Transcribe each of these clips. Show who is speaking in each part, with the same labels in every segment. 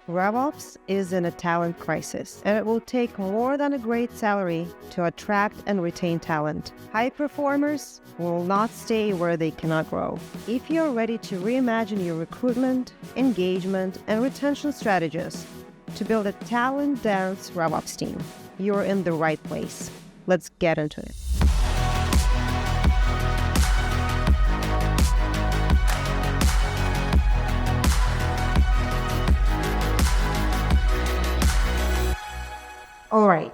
Speaker 1: RevOps is in a talent crisis, and it will take more than a great salary to attract and retain talent. High performers will not stay where they cannot grow. If you're ready to reimagine your recruitment, engagement, and retention strategies to build a talent-dense RevOps team, you're in the right place. Let's get into it. All right.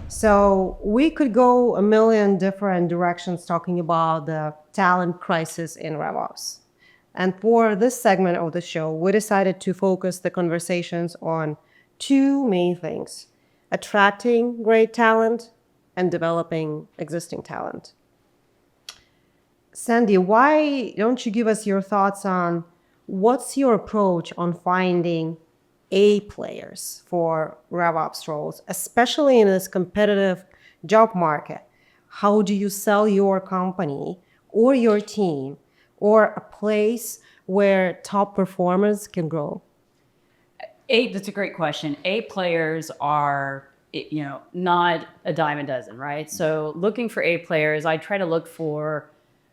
Speaker 1: So we could go a million different directions talking about the talent crisis in RevOps. And for this segment of the show, we decided to focus the conversations on two main things: attracting great talent and developing existing talent. Sandy, why don't you give us your thoughts on what's your approach on finding A players for RevOps roles, especially in this competitive job market? How do you sell your company or your team or a place where top performers can grow?
Speaker 2: That's a great question. A players are, not a dime a dozen, right? So looking for A players, I try to look for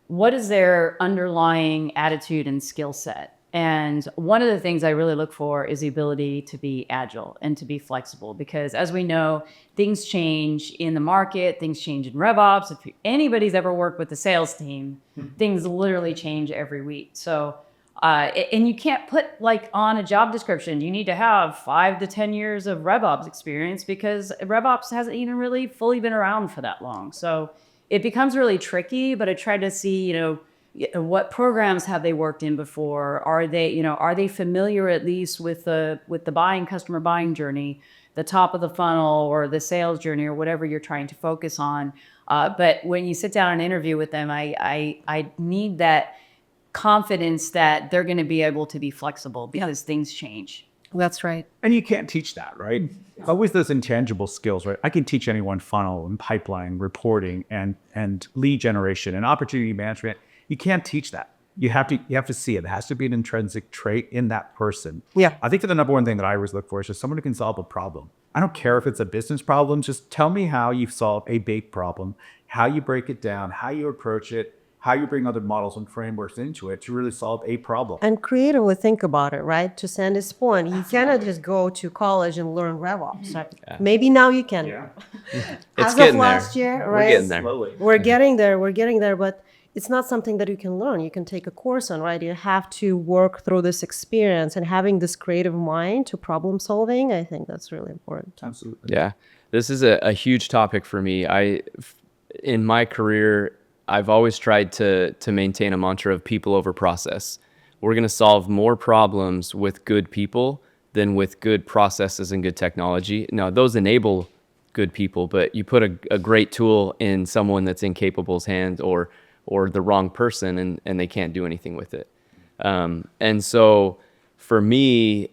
Speaker 2: what is their underlying attitude and skill set. And one of the things I really look for is the ability to be agile and to be flexible, because as we know, things change in the market, things change in RevOps. If anybody's ever worked with the sales team, things literally change every week. So, and you can't put on a job description, you need to have 5 to 10 years of RevOps experience, because RevOps hasn't even really fully been around for that long. So it becomes really tricky, but I try to see, what programs have they worked in before? Are they familiar at least with the customer buying journey, the top of the funnel or the sales journey or whatever you're trying to focus on? But when you sit down and interview with them, I need that confidence that they're going to be able to be flexible because things change.
Speaker 1: That's right.
Speaker 3: And you can't teach that, right? Always those intangible skills, right? I can teach anyone funnel and pipeline reporting and lead generation and opportunity management. You can't teach that. You have to see it. It has to be an intrinsic trait in that person.
Speaker 1: Yeah.
Speaker 3: I think the number one thing that I always look for is just someone who can solve a problem. I don't care if it's a business problem. Just tell me how you solve a big problem, how you break it down, how you approach it, how you bring other models and frameworks into it to really solve a problem.
Speaker 1: And creatively think about it, right? To Sandy's point, you cannot just go to college and learn RevOps. Right? Yeah. Maybe now you can.
Speaker 3: Yeah.
Speaker 1: As of last year, right?
Speaker 4: We're getting there.
Speaker 3: Slowly.
Speaker 1: We're getting there, but it's not something that you can learn. You can take a course on, right? You have to work through this experience, and having this creative mind to problem solving, I think that's really important.
Speaker 3: Absolutely.
Speaker 4: Yeah. This is a huge topic for me. In my career, I've always tried to maintain a mantra of people over process. We're going to solve more problems with good people than with good processes and good technology. Now, those enable good people, but you put a great tool in someone that's incapable's hands or the wrong person, and they can't do anything with it. And so for me,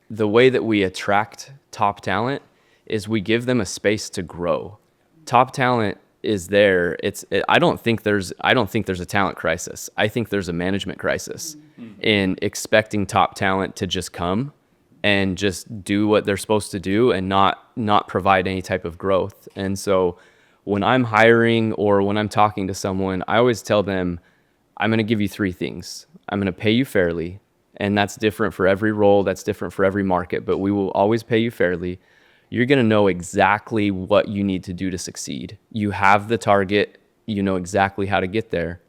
Speaker 4: the way that we attract top talent is we give them a space to grow. Top talent is there. I don't think there's a talent crisis. I think there's a management crisis in expecting top talent to just come and just do what they're supposed to do and not provide any type of growth. And so when I'm hiring or when I'm talking to someone, I always tell them, I'm going to give you 3 things. I'm going to pay you fairly, and that's different for every role, that's different for every market, but we will always pay you fairly. You're going to know exactly what you need to do to succeed. You have the target, you know exactly how to get there,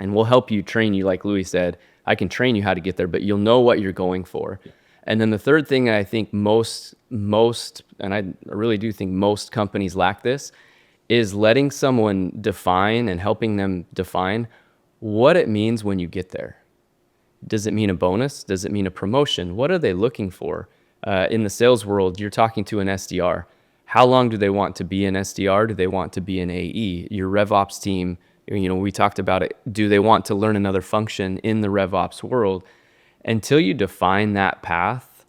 Speaker 4: and we'll help you, train you. Like Louis said, I can train you how to get there, but you'll know what you're going for. And then the third thing I think most, and I really do think most companies lack this, is letting someone define and helping them define what it means when you get there. Does it mean a bonus? Does it mean a promotion? What are they looking for? In the sales world, you're talking to an SDR. How long do they want to be an SDR? Do they want to be an AE? Your RevOps team, we talked about it. Do they want to learn another function in the RevOps world? Until you define that path,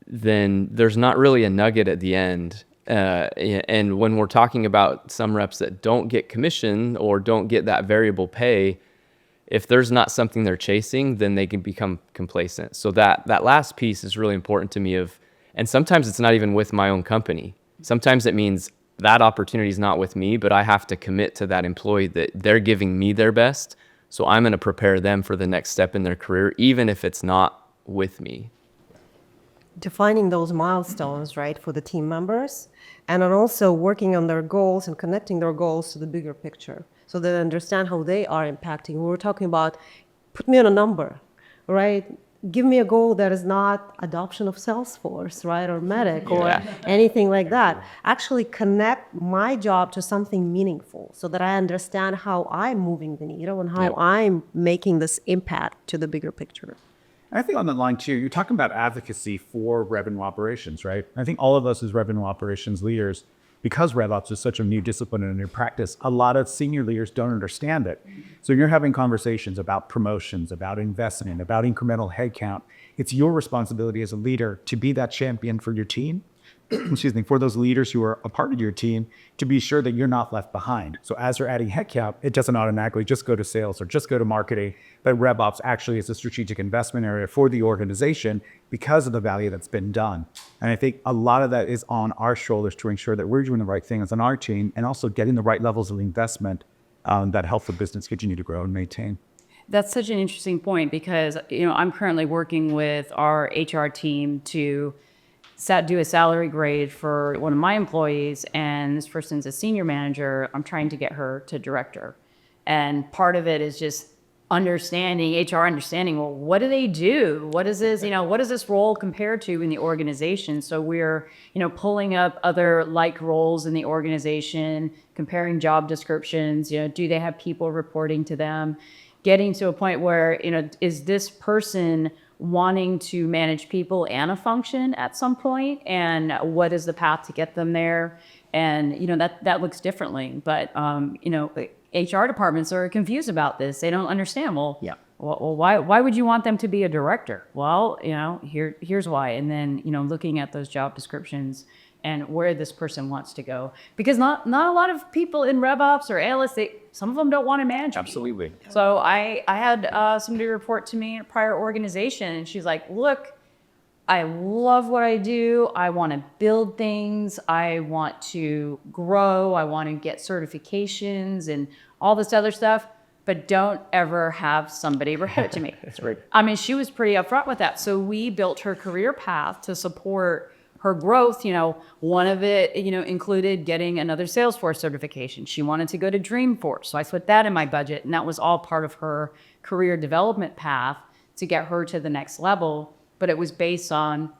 Speaker 4: then there's not really a nugget at the end. And when we're talking about some reps that don't get commission or don't get that variable pay, If there's not something they're chasing, then they can become complacent. So that last piece is really important to me and sometimes it's not even with my own company. Sometimes it means that opportunity is not with me, but I have to commit to that employee that they're giving me their best. So I'm going to prepare them for the next step in their career, even if it's not with me.
Speaker 1: Defining those milestones, right, for the team members, and then also working on their goals and connecting their goals to the bigger picture so they understand how they are impacting. We were talking about, put me on a number, right? Give me a goal that is not adoption of Salesforce, right, or Medic or anything like that. Actually connect my job to something meaningful so that I understand how I'm moving the needle and how I'm making this impact to the bigger picture.
Speaker 3: I think on that line too, you're talking about advocacy for revenue operations, right? I think all of us as revenue operations leaders, because RevOps is such a new discipline and a new practice, a lot of senior leaders don't understand it. So you're having conversations about promotions, about investment, about incremental headcount. It's your responsibility as a leader to be that champion for your team, excuse me, for those leaders who are a part of your team, to be sure that you're not left behind. So as you're adding headcount, it doesn't automatically just go to sales or just go to marketing, but RevOps actually is a strategic investment area for the organization because of the value that's been done. And I think a lot of that is on our shoulders to ensure that we're doing the right things on our team and also getting the right levels of investment that help the business continue to grow and maintain.
Speaker 2: That's such an interesting point because, I'm currently working with our HR team to do a salary grade for one of my employees, and this person's a senior manager. I'm trying to get her to director. And part of it is just HR understanding, well, what do they do? What is this, what does this role compare to in the organization? So we're, pulling up other like roles in the organization, comparing job descriptions, do they have people reporting to them? Getting to a point where, is this person wanting to manage people and a function at some point, and what is the path to get them there? And that looks differently, but HR departments are confused about this. They don't understand. Well, why would you want them to be a director? Well, here's why. And then looking at those job descriptions and where this person wants to go, because not a lot of people in RevOps or ALS, some of them don't want to manage.
Speaker 3: Absolutely.
Speaker 2: People. So I had somebody report to me in a prior organization, and she's like, look, I love what I do. I want to build things. I want to grow. I want to get certifications and all this other stuff, but don't ever have somebody report to me.
Speaker 3: That's right.
Speaker 2: I mean, she was pretty upfront with that. So we built her career path to support her growth. One of it, included getting another Salesforce certification. She wanted to go to Dreamforce. So I put that in my budget, and that was all part of her career development path to get her to the next level. But it was based on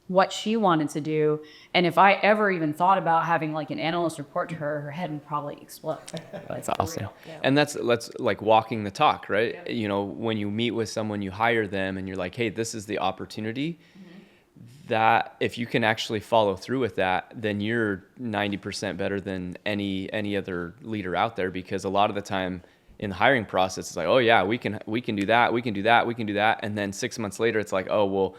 Speaker 2: what she wanted to do. And if I ever even thought about having like an analyst report to her, her head would probably explode.
Speaker 4: That's awesome. Yeah. And that's like walking the talk, right? Yeah. When you meet with someone, you hire them and you're like, hey, this is the opportunity. That if you can actually follow through with that, then you're 90% better than any other leader out there, because a lot of the time in the hiring process, it's like, oh yeah, we can do that, we can do that, we can do that. And then 6 months later, it's like, oh, well,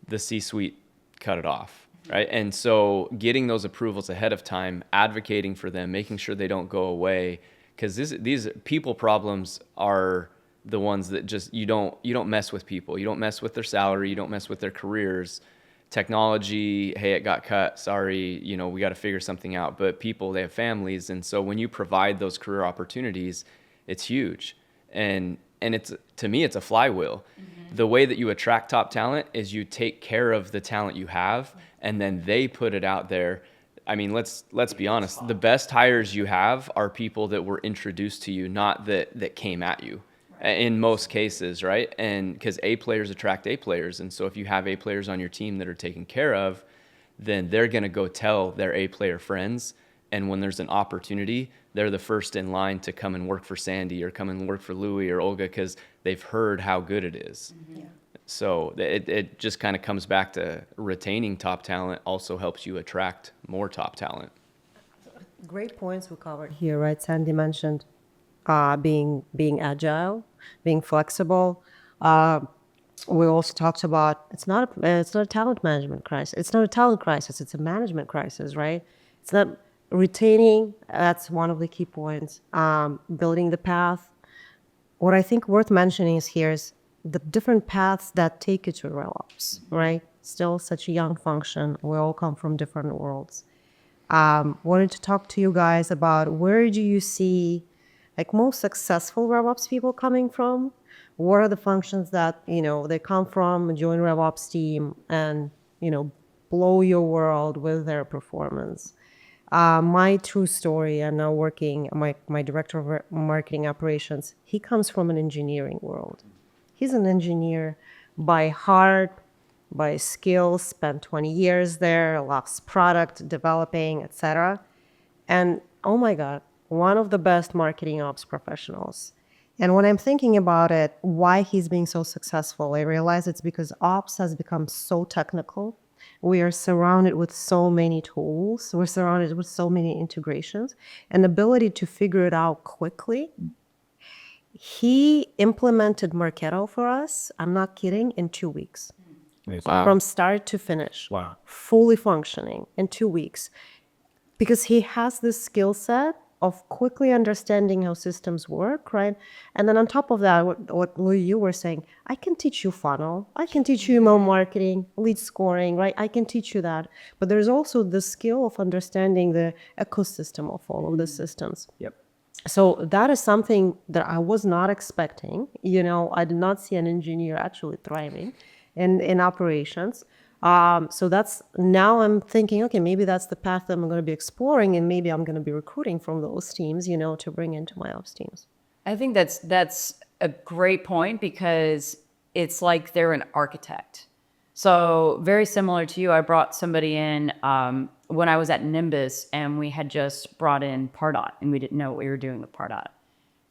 Speaker 4: the C-suite cut it off, right? And so getting those approvals ahead of time, advocating for them, making sure they don't go away, because these people problems are the ones that just, you don't mess with people. You don't mess with their salary. You don't mess with their careers. Technology, hey, it got cut, sorry, we got to figure something out. But people, they have families. And so when you provide those career opportunities, it's huge. And it's, to me, it's a flywheel. Mm-hmm. The way that you attract top talent is you take care of the talent you have, and then they put it out there. I mean, let's be honest. The best hires you have are people that were introduced to you, not that came at you. In most cases, right? And because A players attract A players. And so if you have A players on your team that are taken care of, then they're going to go tell their A player friends. And when there's an opportunity, they're the first in line to come and work for Sandy or come and work for Louie or Olga, because they've heard how good it is. Mm-hmm. Yeah. So it just kind of comes back to retaining top talent also helps you attract more top talent.
Speaker 1: Great points we covered here, right? Sandy mentioned being agile, being flexible. We also talked about it's not a talent management crisis. It's not a talent crisis. It's a management crisis, right? It's not retaining. That's one of the key points. Building the path, what I think worth mentioning is here is the different paths that take you to RevOps, right? Still such a young function. We all come from different worlds. Wanted to talk to you guys about where do you see like most successful RevOps people coming from? What are the functions that, they come from, join RevOps team and, blow your world with their performance? My true story, I'm now working, my director of marketing operations, he comes from an engineering world. He's an engineer by heart, by skills, spent 20 years there, loves product developing, etc. And oh my God, one of the best marketing ops professionals. And when I'm thinking about it, why he's being so successful, I realize it's because ops has become so technical. We are surrounded with so many tools. We're surrounded with so many integrations and ability to figure it out quickly. He implemented Marketo for us, I'm not kidding, in 2 weeks.
Speaker 4: Wow.
Speaker 1: From start to finish.
Speaker 3: Wow.
Speaker 1: Fully functioning in 2 weeks. Because he has this skill set of quickly understanding how systems work, right? And then on top of that, what Louis, you were saying, I can teach you funnel, I can teach you email marketing, lead scoring, right? I can teach you that. But there's also the skill of understanding the ecosystem of all of the systems.
Speaker 3: Yep.
Speaker 1: So that is something that I was not expecting. I did not see an engineer actually thriving in operations. So that's now I'm thinking, okay, maybe that's the path that I'm going to be exploring, and maybe I'm going to be recruiting from those teams, to bring into my ops teams.
Speaker 2: I think that's a great point because it's like they're an architect. So very similar to you, I brought somebody in when I was at Nimbus, and we had just brought in Pardot, and we didn't know what we were doing with Pardot.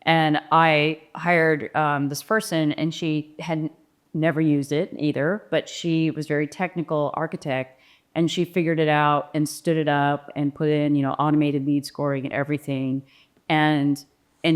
Speaker 2: And I hired this person, and she had never used it either, but she was very technical architect, and she figured it out and stood it up and put in, automated lead scoring and everything. And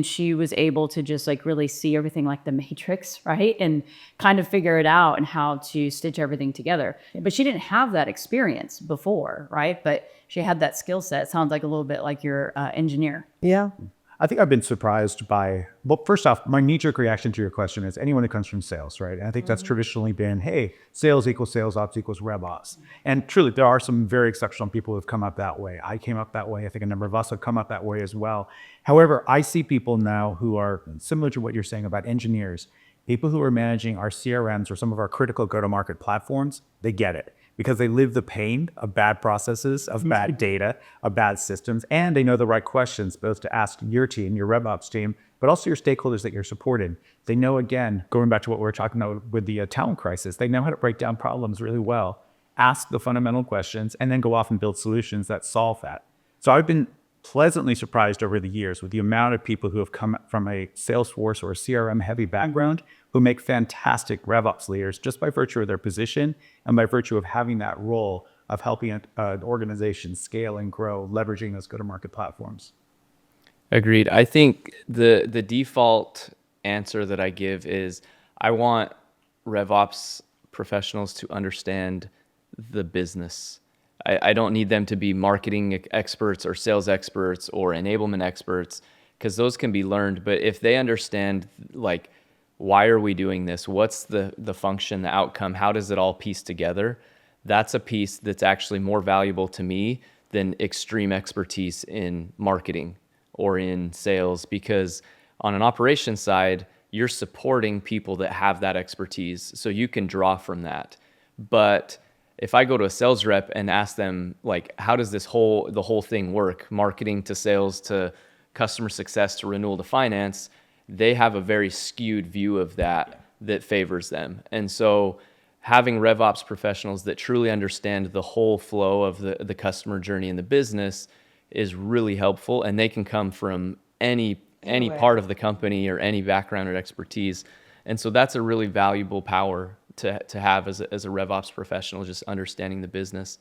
Speaker 2: she was able to just like really see everything like the Matrix, right? And kind of figure it out and how to stitch everything together. But she didn't have that experience before, right? But she had that skill set. Sounds like a little bit like your engineer.
Speaker 1: Yeah.
Speaker 3: I think I've been surprised by, well, first off, my knee-jerk reaction to your question is anyone that comes from sales, right? And I think that's traditionally been, hey, sales equals sales ops equals RevOps. And truly, there are some very exceptional people who have come up that way. I came up that way. I think a number of us have come up that way as well. However, I see people now who are similar to what you're saying about engineers, people who are managing our CRMs or some of our critical go-to-market platforms. They get it, because they live the pain of bad processes, of bad data, of bad systems, and they know the right questions, both to ask your team, your RevOps team, but also your stakeholders that you're supporting. They know, again, going back to what we were talking about with the talent crisis, they know how to break down problems really well, ask the fundamental questions, and then go off and build solutions that solve that. So I've been pleasantly surprised over the years with the amount of people who have come from a Salesforce or a CRM heavy background who make fantastic RevOps leaders just by virtue of their position and by virtue of having that role of helping an organization scale and grow, leveraging those go-to-market platforms.
Speaker 4: Agreed. I think the default answer that I give is I want RevOps professionals to understand the business. I don't need them to be marketing experts or sales experts or enablement experts, because those can be learned. But if they understand, like, why are we doing this? What's the function, the outcome? How does it all piece together? That's a piece that's actually more valuable to me than extreme expertise in marketing or in sales, because on an operations side, you're supporting people that have that expertise, so you can draw from that. But if I go to a sales rep and ask them, like, how does the whole thing work? Marketing to sales to customer success to renewal to finance, they have a very skewed view of that favors them. And so having RevOps professionals that truly understand the whole flow of the customer journey in the business is really helpful. And they can come from any part of the company or any background or expertise. And so that's a really valuable power to have as a RevOps professional, just understanding the business.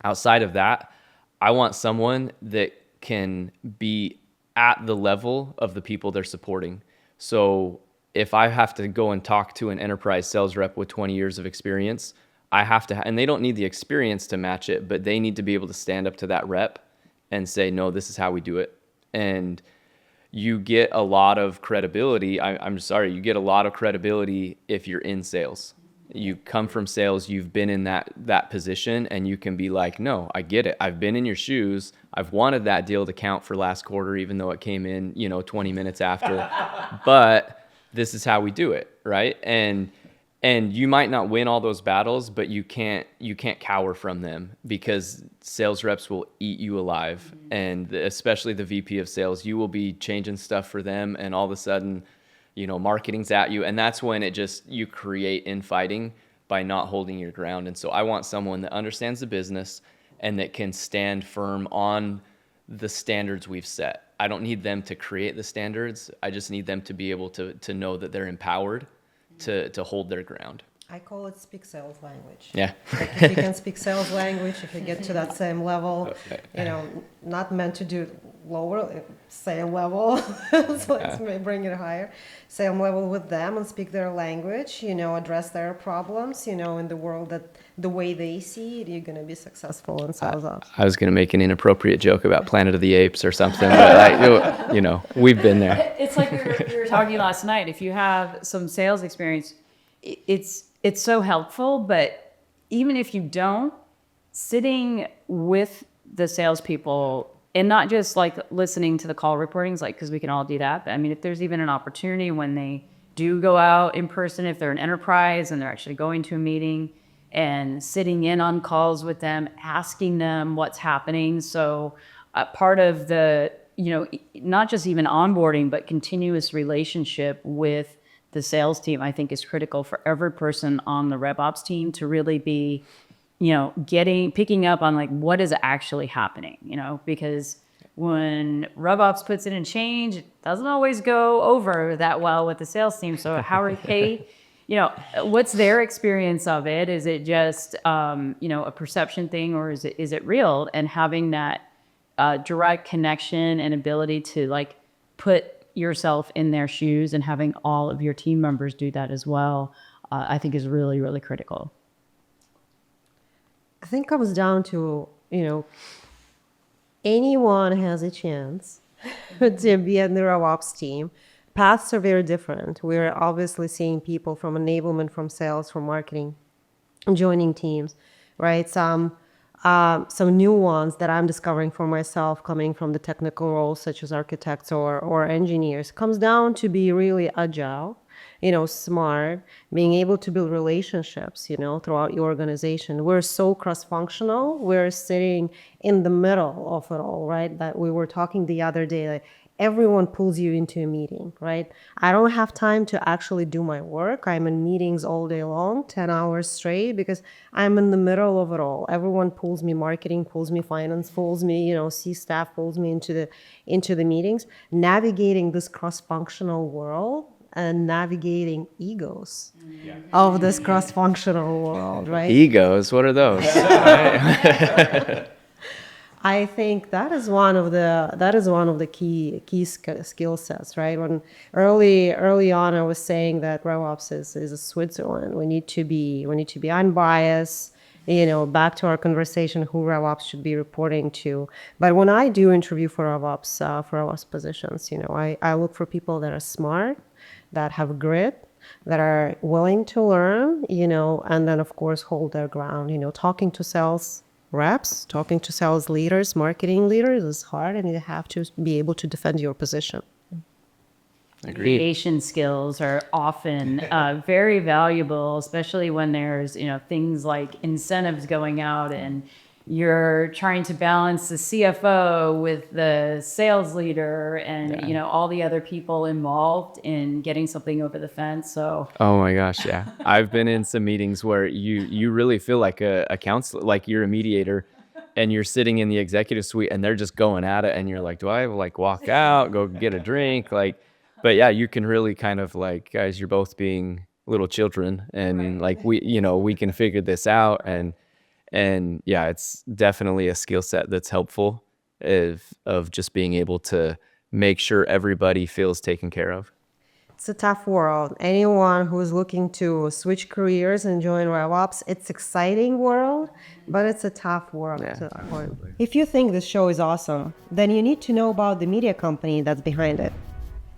Speaker 4: Outside of that, I want someone that can be at the level of the people they're supporting. So if I have to go and talk to an enterprise sales rep with 20 years of experience, I have to, and they don't need the experience to match it, but they need to be able to stand up to that rep and say, no, this is how we do it. And you get a lot of credibility. I'm sorry, you get a lot of credibility if you're in sales. You come from sales, you've been in that position, and you can be like, no, I get it. I've been in your shoes. I've wanted that deal to count for last quarter, even though it came in, 20 minutes after. But this is how we do it, right? And you might not win all those battles, but you can't cower from them, because sales reps will eat you alive. And especially the VP of sales, you will be changing stuff for them, and all of a sudden, marketing's at you. And that's when you create infighting by not holding your ground. And so I want someone that understands the business and that can stand firm on the standards we've set. I don't need them to create the standards. I just need them to be able to know that they're empowered to hold their ground.
Speaker 1: I call it speak sales language.
Speaker 4: Yeah.
Speaker 1: Like if you can speak sales language, if you get to that same level, not meant to do lower, same level, so let's bring it higher, same level with them and speak their language, address their problems, in the world that the way they see it, you're going to be successful in sales ops.
Speaker 4: I was going to make an inappropriate joke about Planet of the Apes or something, but we've been there.
Speaker 2: It's like we were talking last night. If you have some sales experience, it's so helpful. But even if you don't, sitting with the salespeople and not just like listening to the call recordings, like, because we can all do that. But I mean, if there's even an opportunity when they do go out in person, if they're an enterprise and they're actually going to a meeting and sitting in on calls with them, asking them what's happening. So part of the, not just even onboarding, but continuous relationship with the sales team, I think, is critical for every person on the RevOps team to really be, picking up on like what is actually happening, because when RevOps puts in a change, it doesn't always go over that well with the sales team. So how are they, what's their experience of it? Is it just, a perception thing, or is it real? And having that direct connection and ability to like put yourself in their shoes and having all of your team members do that as well, I think is really, really critical.
Speaker 1: I think it comes down to, anyone has a chance to be in the RevOps team. Paths are very different. We're obviously seeing people from enablement, from sales, from marketing, joining teams, right? Some new ones that I'm discovering for myself coming from the technical roles, such as architects or engineers, comes down to be really agile, smart, being able to build relationships, throughout your organization. We're so cross-functional. We're sitting in the middle of it all, right? That we were talking the other day, like, everyone pulls you into a meeting, right? I don't have time to actually do my work. I'm in meetings all day long, 10 hours straight, because I'm in the middle of it all. Everyone pulls me, marketing pulls me, finance pulls me, C-staff pulls me into the meetings. Navigating this cross-functional world and navigating egos of this cross-functional world, right?
Speaker 4: Egos, what are those?
Speaker 1: I think that is one of the key skill sets, right? When early on, I was saying that RevOps is a Switzerland. We need to be unbiased. Back to our conversation, who RevOps should be reporting to. But when I do interview for RevOps positions, I look for people that are smart, that have grit, that are willing to learn, and then of course hold their ground. Talking to sales reps, talking to sales leaders, marketing leaders is hard, and you have to be able to defend your position.
Speaker 4: Agreed.
Speaker 2: Communication skills are often very valuable, especially when there's things like incentives going out and you're trying to balance the CFO with the sales leader and all the other people involved in getting something over the fence. So
Speaker 4: oh my gosh, yeah, I've been in some meetings where you really feel like a counselor, like you're a mediator, and you're sitting in the executive suite and they're just going at it, and you're like, do I like walk out, go get a drink, like? But yeah, you can really kind of like, guys, you're both being little children, and like we can figure this out, and yeah, it's definitely a skill set that's helpful of just being able to make sure everybody feels taken care of.
Speaker 1: It's a tough world. Anyone who's looking to switch careers and join RevOps, it's exciting world, but it's a tough world. If you think this show is awesome, then you need to know about the media company that's behind it.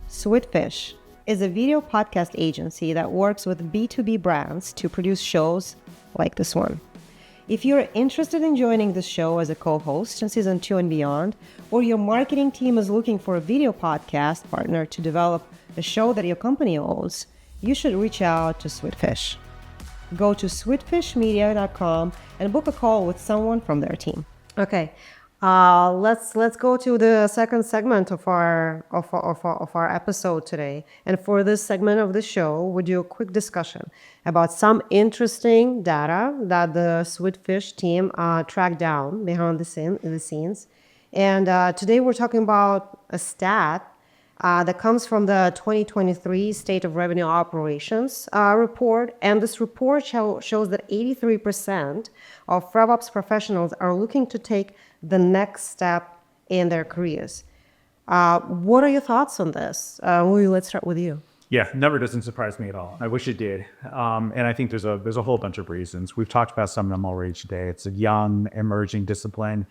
Speaker 1: Sweetfish is a video podcast agency that works with B2B brands to produce shows like this one. If you're interested in joining the show as a co-host in season 2 and beyond, or your marketing team is looking for a video podcast partner to develop a show that your company owns, you should reach out to Sweetfish. Go to sweetfishmedia.com and book a call with someone from their team. Okay, let's go to the second segment of our episode today. And for this segment of the show, we do a quick discussion about some interesting data that the Sweetfish team tracked down behind the scenes. And today we're talking about a stat that comes from the 2023 State of Revenue Operations report. And this report shows that 83% of RevOps professionals are looking to take the next step in their careers. What are your thoughts on this? Let's start with you.
Speaker 3: Yeah, number doesn't surprise me at all. I wish it did. And I think there's a whole bunch of reasons. We've talked about some of them already today. It's a young, emerging discipline.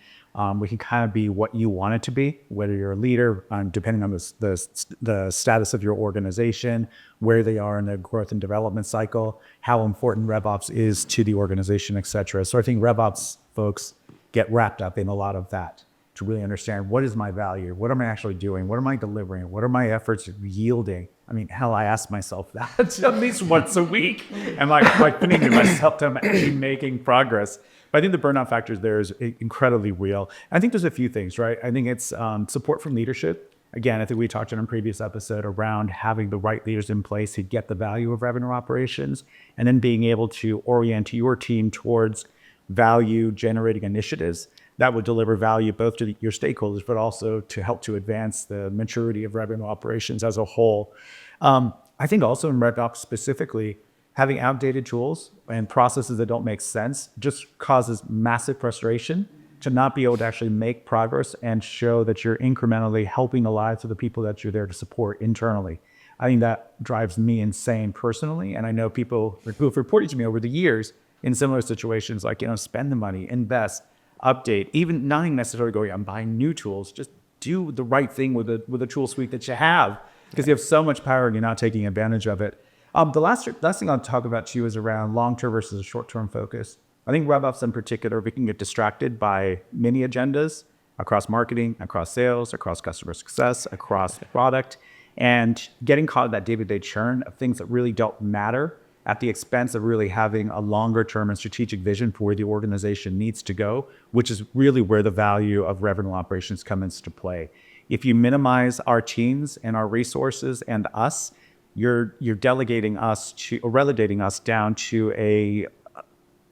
Speaker 3: We can kind of be what you want it to be, whether you're a leader, depending on the status of your organization, where they are in the growth and development cycle, how important RevOps is to the organization, et cetera. So I think RevOps folks get wrapped up in a lot of that to really understand, what is my value? What am I actually doing? What am I delivering? What are my efforts yielding? I mean, hell, I ask myself that at least once a week. Am I putting to myself to actually making progress? But I think the burnout factor there is incredibly real. I think there's a few things, right? I think it's support from leadership. Again, I think we talked in a previous episode around having the right leaders in place to get the value of revenue operations, and then being able to orient your team towards value generating initiatives that would deliver value both to your stakeholders, but also to help to advance the maturity of revenue operations as a whole. I think also in RevOps specifically, having outdated tools and processes that don't make sense just causes massive frustration to not be able to actually make progress and show that you're incrementally helping the lives of the people that you're there to support internally. I think that drives me insane personally. And I know people who have reported to me over the years in similar situations, like, spend the money, invest, update, even not necessarily going out and buying new tools, just do the right thing with the tool suite that you have, because you have so much power and you're not taking advantage of it. The last thing I'll talk about to you is around long-term versus short-term focus. I think RevOps in particular, we can get distracted by many agendas across marketing, across sales, across customer success, across product, and getting caught in that day-to-day churn of things that really don't matter at the expense of really having a longer term and strategic vision for where the organization needs to go, which is really where the value of revenue operations comes into play. If you minimize our teams and our resources and us, you're delegating us to, or relegating us down to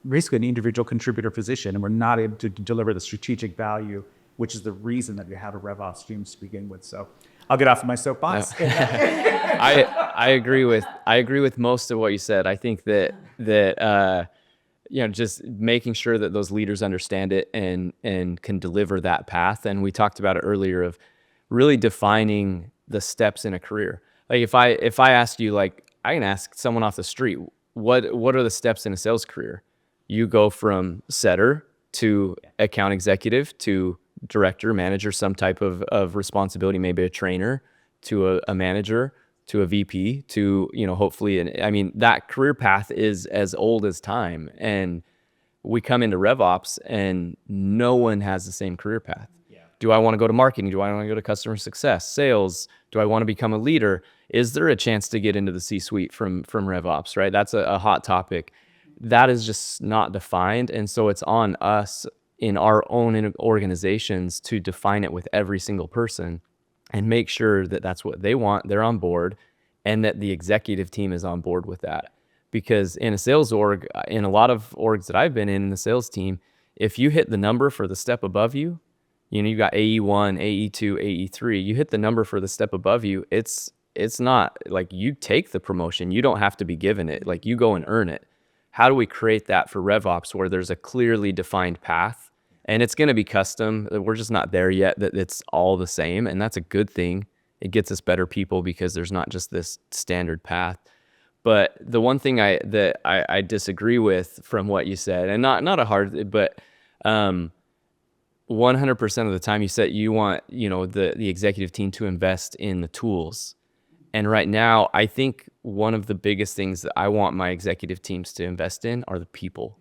Speaker 3: basically an individual contributor position, and we're not able to deliver the strategic value, which is the reason that you have a RevOps team to begin with. So I'll get off of my soapbox.
Speaker 4: I agree with most of what you said. I think that just making sure that those leaders understand it and can deliver that path. And we talked about it earlier of really defining the steps in a career. Like if I asked you, like, I can ask someone off the street, what are the steps in a sales career? You go from setter to account executive to director, manager, some type of responsibility, maybe a trainer, to a manager, to a VP, to, hopefully, that career path is as old as time. And we come into RevOps and no one has the same career path. Yeah. Do I want to go to marketing? Do I want to go to customer success, sales? Do I want to become a leader? Is there a chance to get into the C-suite from RevOps, right? That's a hot topic. That is just not defined. And so it's on us in our own organizations to define it with every single person and make sure that that's what they want, they're on board, and that the executive team is on board with that. Because in a sales org, in a lot of orgs that I've been in the sales team, if you hit the number for the step above you, you got AE1, AE2, AE3, you hit the number for the step above you, it's not like you take the promotion, you don't have to be given it, like you go and earn it. How do we create that for RevOps where there's a clearly defined path? And it's going to be custom. We're just not there yet that it's all the same. And that's a good thing. It gets us better people because there's not just this standard path. But the one thing I disagree with from what you said, and not a hard, but 100% of the time you said you want, the executive team to invest in the tools. And right now, I think one of the biggest things that I want my executive teams to invest in are the people.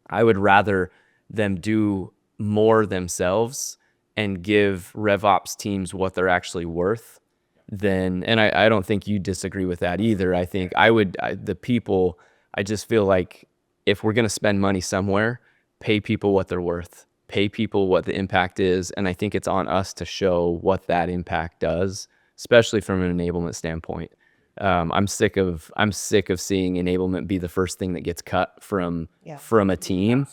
Speaker 4: I would rather them do more themselves and give RevOps teams what they're actually worth than, and I don't think you disagree with that either. I think the people, I just feel like if we're going to spend money somewhere, pay people what they're worth, pay people what the impact is. And I think it's on us to show what that impact does, especially from an enablement standpoint. I'm sick of seeing enablement be the first thing that gets cut from a team.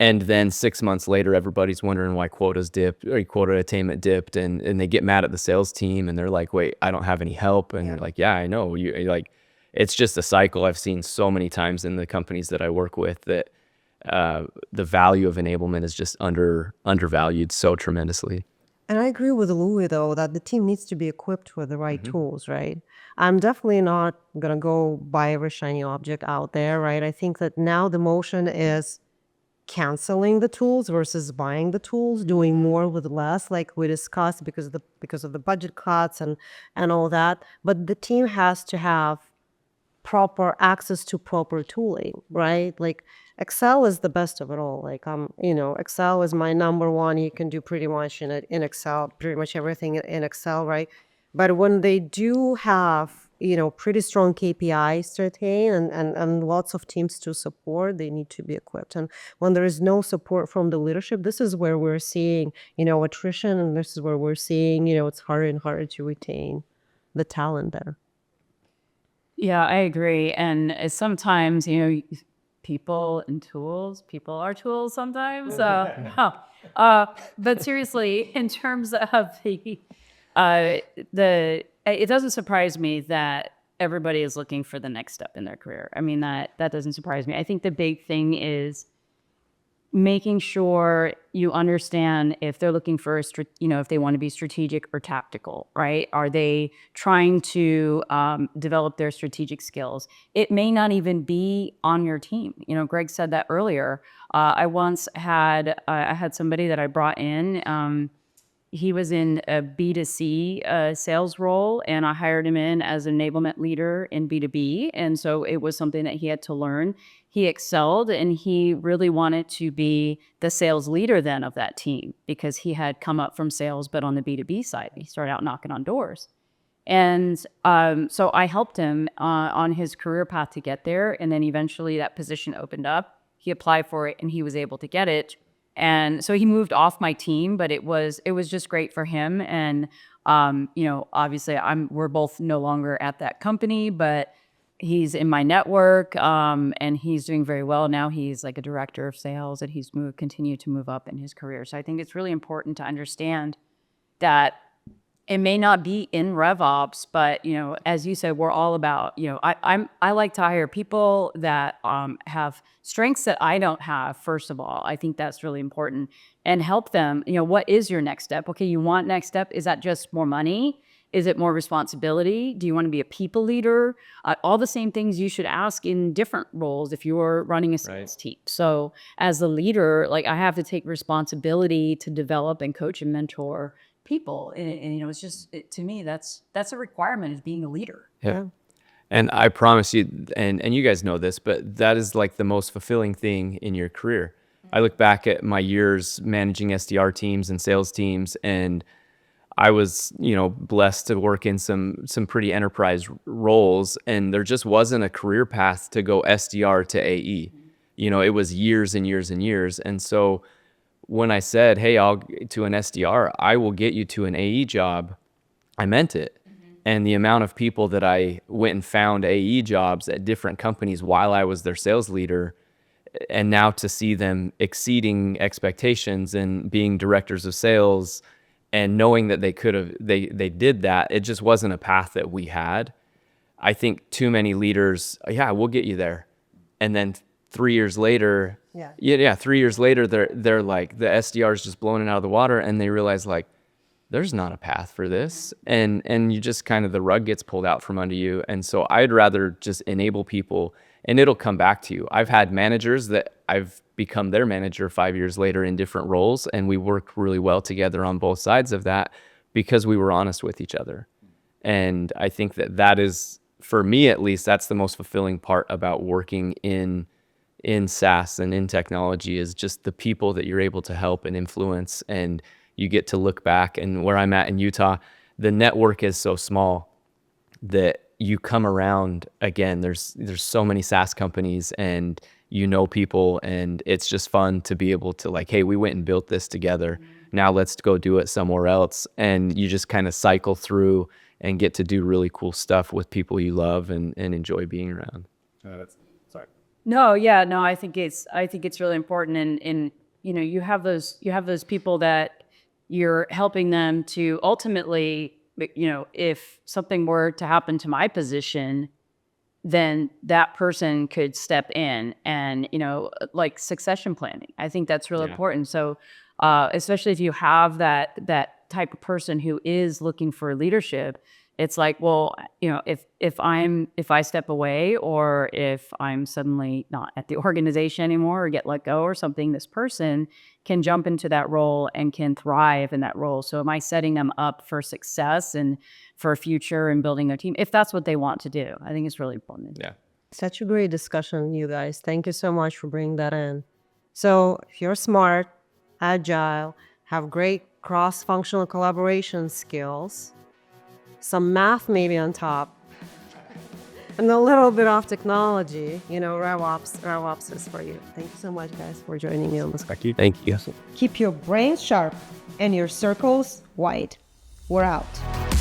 Speaker 4: And then 6 months later, everybody's wondering why quotas dipped or quota attainment dipped, and they get mad at the sales team, and they're like, "Wait, I don't have any help." And you're like, "Yeah, I know." You're like, it's just a cycle I've seen so many times in the companies that I work with that the value of enablement is just undervalued so tremendously.
Speaker 1: And I agree with Louis, though, that the team needs to be equipped with the right tools, right? I'm definitely not going to go buy every shiny object out there, right? I think that now the motion is canceling the tools versus buying the tools, doing more with less, like we discussed, because of the budget cuts and all that. But the team has to have proper access to proper tooling, right? Like Excel is the best of it all. Like Excel is my number one. You can do pretty much in Excel, pretty much everything in Excel, right? But when they do have pretty strong KPIs to attain and lots of teams to support, they need to be equipped. And when there is no support from the leadership, this is where we're seeing attrition, and this is where we're seeing it's harder and harder to retain the talent there.
Speaker 2: Yeah, I agree. And sometimes, people and tools, people are tools sometimes. But seriously, in terms of it doesn't surprise me that everybody is looking for the next step in their career. I mean, that doesn't surprise me. I think the big thing is making sure you understand if they're looking for if they want to be strategic or tactical, right? Are they trying to develop their strategic skills? It may not even be on your team. Greg said that earlier. I once had somebody that I brought in. He was in a B2C sales role, and I hired him in as an enablement leader in B2B. And so it was something that he had to learn. He excelled, and he really wanted to be the sales leader then of that team because he had come up from sales, but on the B2B side. He started out knocking on doors. And so I helped him on his career path to get there. And then eventually that position opened up. He applied for it, and he was able to get it. And so he moved off my team, but it was just great for him. And obviously we're both no longer at that company, but he's in my network, and he's doing very well now. He's like a director of sales, and he's continued to move up in his career. So I think it's really important to understand that it may not be in RevOps, but as you said, we're all about I like to hire people that have strengths that I don't have. First of all, I think that's really important, and help them. What is your next step? Okay, you want next step? Is that just more money? Is it more responsibility? Do you want to be a people leader? All the same things you should ask in different roles if you're running a sales team. So as a leader, like I have to take responsibility to develop and coach and mentor people, and it's just to me that's a requirement is being a leader.
Speaker 4: Yeah. And I promise you, and you guys know this, but that is like the most fulfilling thing in your career. I look back at my years managing SDR teams and sales teams, and I was blessed to work in some pretty enterprise roles, and there just wasn't a career path to go SDR to AE. It was years and years and years. And so when I said, hey, I'll to an SDR, I will get you to an AE job, I meant it. And the amount of people that I went and found AE jobs at different companies while I was their sales leader, and now to see them exceeding expectations and being directors of sales and knowing that they did that, it just wasn't a path that we had. I think too many leaders, yeah, we'll get you there. And then 3 years later, 3 years later, they're like, the SDR is just blowing it out of the water, and they realize like, there's not a path for this, and you just kind of, the rug gets pulled out from under you. And so I'd rather just enable people, and it'll come back to you. I've had managers that I've become their manager 5 years later in different roles, and we work really well together on both sides of that because we were honest with each other. And I think that is, for me at least, that's the most fulfilling part about working in SaaS and in technology, is just the people that you're able to help and influence. And you get to look back, and where I'm at in Utah, the network is so small that you come around again. There's so many SaaS companies, and people, and it's just fun to be able to, like, hey, we went and built this together. Now let's go do it somewhere else. And you just kind of cycle through and get to do really cool stuff with people you love and enjoy being around.
Speaker 3: Sorry.
Speaker 2: No, yeah, no, I think it's really important. And you have those people that you're helping them to ultimately, if something were to happen to my position, then that person could step in and, like succession planning. I think that's really important. So especially if you have that type of person who is looking for leadership, it's like, well, if I step away, or if I'm suddenly not at the organization anymore or get let go or something, this person can jump into that role and can thrive in that role. So am I setting them up for success and for a future and building their team, if that's what they want to do? I think it's really important.
Speaker 4: Yeah.
Speaker 1: Such a great discussion, you guys. Thank you so much for bringing that in. So if you're smart, agile, have great cross-functional collaboration skills, some math maybe on top, and a little bit of technology, RevOps is for you. Thank you so much, guys, for joining me on this.
Speaker 3: Thank you.
Speaker 4: Thank you.
Speaker 1: Keep your brains sharp and your circles wide. We're out.